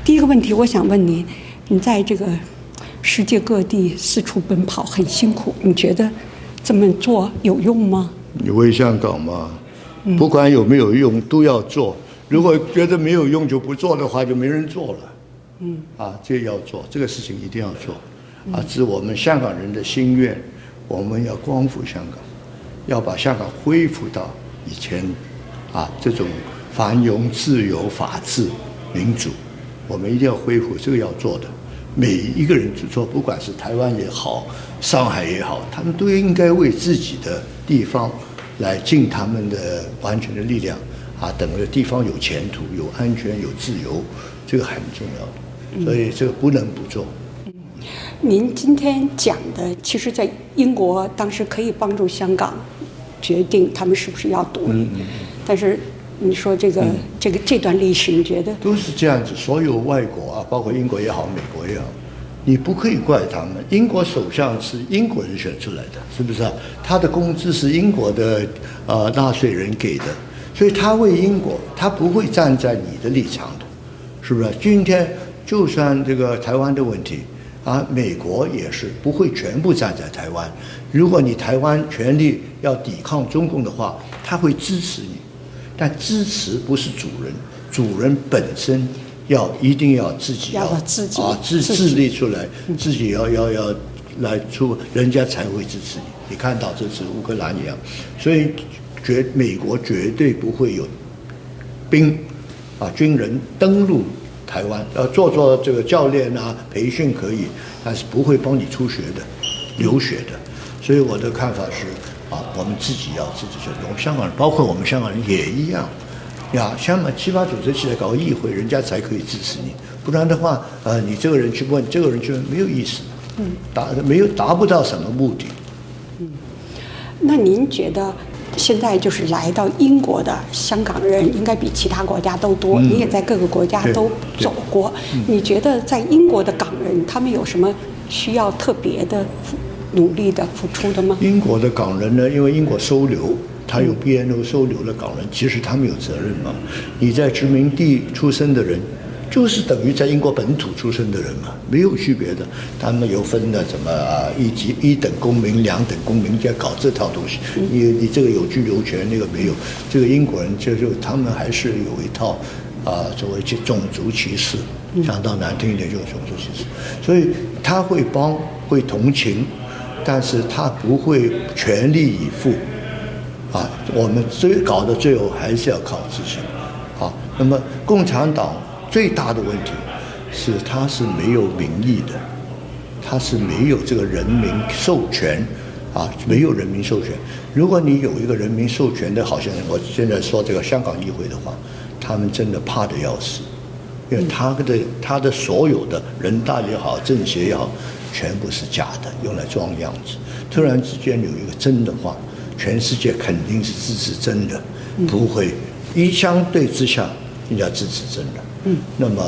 第一个问题，我想问你，你在这个世界各地四处奔跑，很辛苦，你觉得这么做有用吗？你为香港嘛，不管有没有用，都要做。如果觉得没有用就不做的话，就没人做了。这个要做，这个事情一定要做。这是我们香港人的心愿，我们要光复香港，要把香港恢复到以前这种繁荣、自由、法治、民主，我们一定要恢复，这个要做的。每一个人去做，不管是台湾也好，上海也好，他们都应该为自己的地方来尽他们的完全的力量等个地方有前途、有安全、有自由，这个很重要的，所以这个不能不做。您今天讲的，其实在英国当时可以帮助香港决定他们是不是要独立，但是你说这段历史，你觉得都是这样子？所有外国包括英国也好，美国也好，你不可以怪他们。英国首相是英国人选出来的，是不是他的工资是英国的纳税人给的，所以他为英国，他不会站在你的立场的，是不是？今天就算这个台湾的问题美国也是不会全部站在台湾。如果你台湾全力要抵抗中共的话，他会支持你。但支持不是主人，主人本身一定要自己自立出来，自己要来出，人家才会支持你。你看到这次乌克兰一样，所以美国绝对不会有军人登陆台湾，做这个教练培训可以，但是不会帮你出血的、流血的。所以我的看法是我们自己要自己做。我们香港人，包括我们香港人也一样香港7、8、9岁起来搞议会，人家才可以支持你，不然的话你这个人去问，这个人去问，没有意思，达不到什么目的。那您觉得现在就是来到英国的香港人应该比其他国家都多，你也在各个国家都走过，你觉得在英国的港人他们有什么需要特别的努力的付出的吗？英国的港人呢，因为英国收留，他有 BNO 收留的港人，其实他们有责任嘛。你在殖民地出生的人，就是等于在英国本土出生的人嘛，没有区别的。他们有分的什么一等公民、2等公民，在搞这套东西。你这个有居留权，那个没有。这个英国人就他们还是有一套所谓种族歧视，讲到难听一点就是种族歧视。所以他会会同情。但是他不会全力以赴我们搞的最后还是要靠自己那么共产党最大的问题是它是没有民意的，它是没有这个人民授权没有人民授权。如果你有一个人民授权的，好像我现在说这个香港议会的话，他们真的怕得要死，因为他的所有的人大也好，政协也好，全部是假的，用来装样子。突然之间有一个真的话，全世界肯定是支持真的，不会相对之下，人家支持真的。那么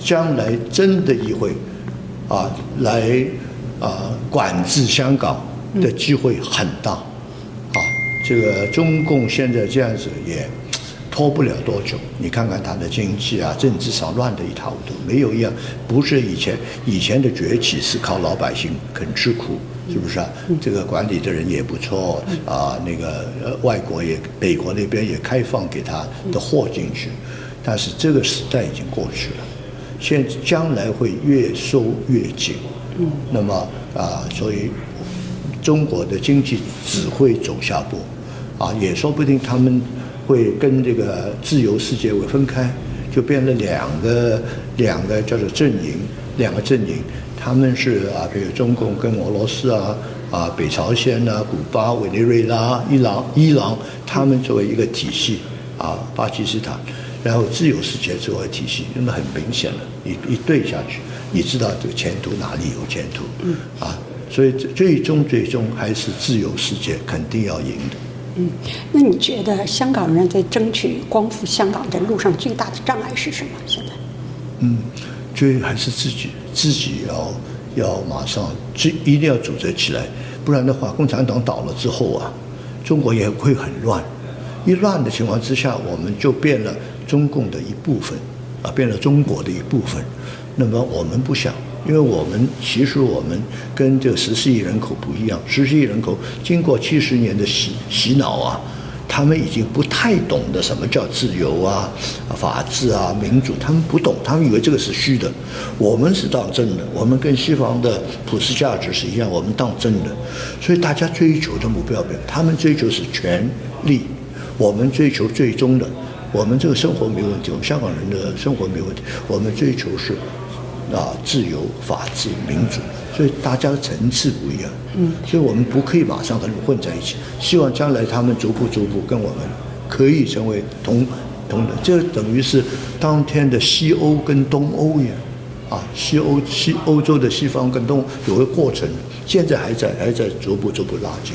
将来真的议会来管制香港的机会很大这个中共现在这样子也拖不了多久。你看看他的经济政治上乱得一塌糊涂，没有一样，不是以前的崛起是靠老百姓肯吃苦，是不是这个管理的人也不错那个外国北国那边也开放给他的货进去，但是这个时代已经过去了，将来会越收越紧。那么所以中国的经济只会走下坡也说不定他们会跟这个自由世界会分开，就变了两个叫做阵营，2个阵营，他们是比如中共跟俄罗斯北朝鲜古巴、委内瑞拉、伊朗，他们作为一个体系巴基斯坦，然后自由世界作为体系，那么很明显了，一对下去，你知道这个前途哪里有前途所以最终还是自由世界肯定要赢的。那你觉得香港人在争取光复香港的路上最大的障碍是什么？现在还是自己要马上一定要组织起来，不然的话，共产党倒了之后中国也会很乱。一乱的情况之下，我们就变了中共的一部分变了中国的一部分。那么我们不想，因为其实我们跟这个14亿人口不一样，14亿人口经过70年的洗脑啊，他们已经不太懂得什么叫自由啊、法治啊、民主，他们不懂，他们以为这个是虚的。我们是当真的，我们跟西方的普世价值是一样，我们当真的。所以大家追求的目标不一样，他们追求是权利，我们追求最终的，我们这个生活没问题，我们香港人的生活没问题，我们追求是自由、法治、民主，所以大家的层次不一样。所以我们不可以马上和他们混在一起。希望将来他们逐步跟我们可以成为同等，这等于是当天的西欧跟东欧一样欧洲的西方跟东欧有个过程，现在还在逐步拉近。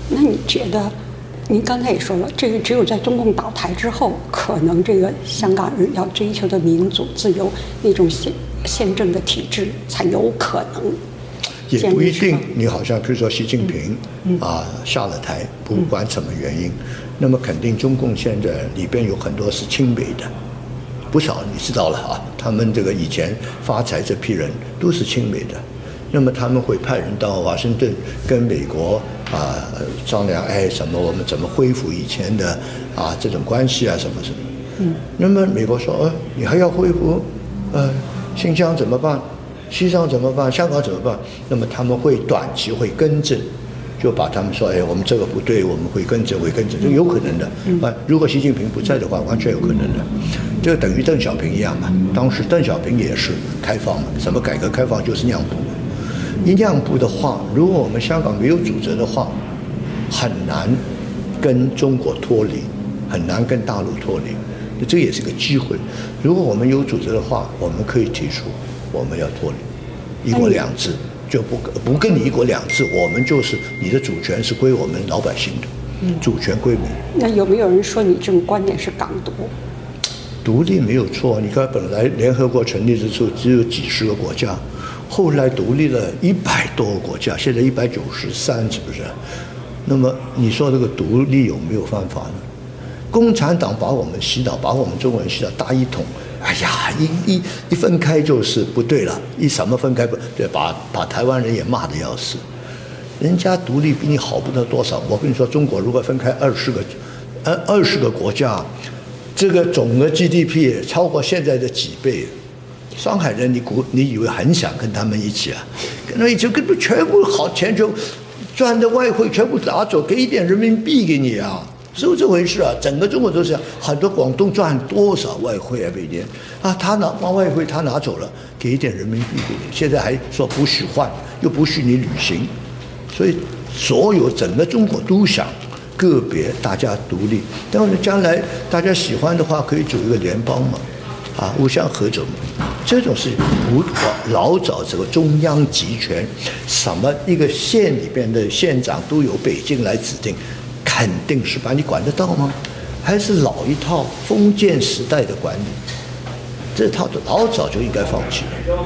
那你觉得？您刚才也说了，这个只有在中共倒台之后，可能这个香港人要追求的民主自由那种宪政的体制才有可能。也不一定，你好像比如说习近平下了台，不管什么原因，那么肯定中共现在里边有很多是亲美的，不少你知道了啊，他们这个以前发财这批人都是亲美的。那么他们会派人到华盛顿跟美国商量，什么我们怎么恢复以前的这种关系啊，什么。那么美国说，你还要恢复，新疆怎么办？西藏怎么办？香港怎么办？那么他们会短期会更正，就把他们说，我们这个不对，我们会更正，这有可能的。如果习近平不在的话，完全有可能的。这个等于邓小平一样嘛，当时邓小平也是开放嘛，什么改革开放就是让步。一让步的话，如果我们香港没有组织的话，很难跟中国脱离，很难跟大陆脱离，这也是个机会。如果我们有组织的话，我们可以提出我们要脱离一国两制，就不跟你一国两制，我们就是你的主权是归我们老百姓的，主权归民。那有没有人说你这种观点是港独？独立没有错，你看本来联合国成立的时候只有几十个国家。后来独立了100多个国家，现在193，是不是？那么你说这个独立有没有犯法呢？共产党把我们洗脑，把我们中国人洗脑大一统，一分开就是不对了，什么分开不对，把台湾人也骂得要死。人家独立比你好不得多少。我跟你说，中国如果分开20个国家，这个总的 GDP 超过现在的几倍。上海人你以为很想跟他们一起啊？跟他们一起，跟全部好钱就赚的外汇全部拿走，给一点人民币给你啊，是不是这回事啊？整个中国都是这样，很多广东赚多少外汇啊？每年他拿外汇他拿走了，给一点人民币给你，现在还说不许换，又不许你旅行，所以所有整个中国都想个别大家独立，当然将来大家喜欢的话，可以组一个联邦嘛。互相合作，这种事情老早这个中央集权，什么一个县里边的县长都由北京来指定，肯定是把你管得到吗？还是老一套封建时代的管理？这套老早就应该放弃了。